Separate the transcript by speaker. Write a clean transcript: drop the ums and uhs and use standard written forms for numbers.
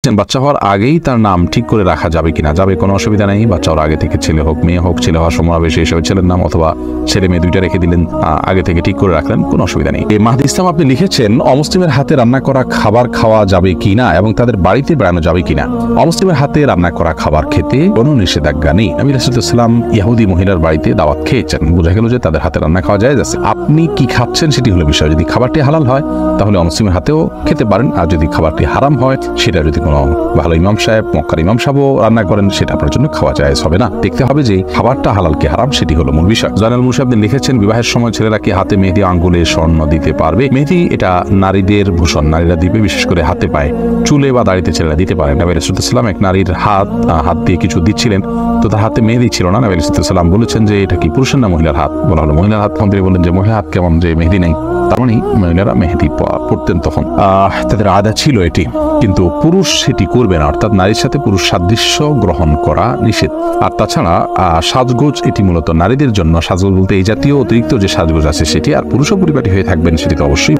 Speaker 1: লিখেছেন বাচ্চা হওয়ার আগেই তার নাম ঠিক করে রাখা যাবে কিনা? যাবে, কোনো অসুবিধা নেই। বাচ্চা হওয়ার আগে থেকে ছেলে হোক মেয়ে হোক, ছেলে হওয়ার সমাবেশে হিসেবে ছেলের নাম অথবা ছেলে মেয়ে দুইটা রেখে দিলেন, আগে থেকে ঠিক করে রাখলেন, কোনো অসুবিধা নেই। মাহদি ইসলাম আপনি লিখেছেন অমুসলিমের হাতে রান্না করা খাবার খাওয়া যাবে কিনা এবং তাদের বাড়িতে বেড়ানো যাবে কিনা? অমুসলিমের হাতে রান্না করা খাবার খেতে কোনো নিষেধাজ্ঞা নেই। নবী রাসূলুল্লাহ সাল্লাল্লাহু আলাইহি ওয়াসাল্লাম ইহুদি মহিলার বাড়িতে দাওয়াত খেয়েছেন, বোঝা গেল যে তাদের হাতে রান্না খাওয়া যায় আছে। আপনি কি খাচ্ছেন সেটি হলো বিষয়। যদি খাবারটি হালাল হয় তাহলে অমুসলিমের হাতেও খেতে পারেন, আর যদি খাবারটি হারাম হয়, সেটা যদি কোনো ভালো ইমাম সাহেব, মক্কার ইমাম সাহেবও রান্না করেন, সেটা আপনার জন্য খাওয়া যায় হবে না। দেখতে হবে যে খাবারটা হালাল কি হারাম, সেটি হলো মূল বিষয়। জয়নাল মুশা আপনি লিখেছেন বিবাহের সময় ছেলেরা কি হাতে মেহেদি, আঙ্গুলে স্বর্ণ দিতে পারবে? মেহেদি এটা নারীদের ভূষণ, নারীরা দিবে, বিশেষ করে হাতে পায়ে, চুলে বা দাড়িতে ছেলেরা দিতে পারে। নবী রাসূলুল্লাহ সাল্লাল্লাহু আলাইহি ওয়াসাল্লাম এক নারীর হাত দিয়ে কিছু দিচ্ছিলেন, তো তার হাতে মেহেদি ছিল না। নবী রাসূলুল্লাহ সাল্লাল্লাহু আলাইহি ওয়াসাল্লাম বলেছেন যে এটা কি পুরুষের না মহিলার হাত? বলা হলো মহিলার হাত। তিনি বললেন যে মহিলার হাত কেমন, যে মেহেদি নেই? তার মানে মহিলারা মেহেদি পড়তেন তখন, তাদের আদা ছিল এটি, কিন্তু পুরুষ সেটি করবে না, অর্থাৎ নারীর সাথে পুরুষ সাদৃশ্য গ্রহণ করা নিষেধ। আর তাছাড়া সাজগোজ এটি মূলত নারীদের জন্য। সাজগোজ বলতে এই জাতীয় অতিরিক্ত যে সাজগোজ আছে সেটি, আর পুরুষও পরিপাটি হয়ে থাকবেন সেটি তো অবশ্যই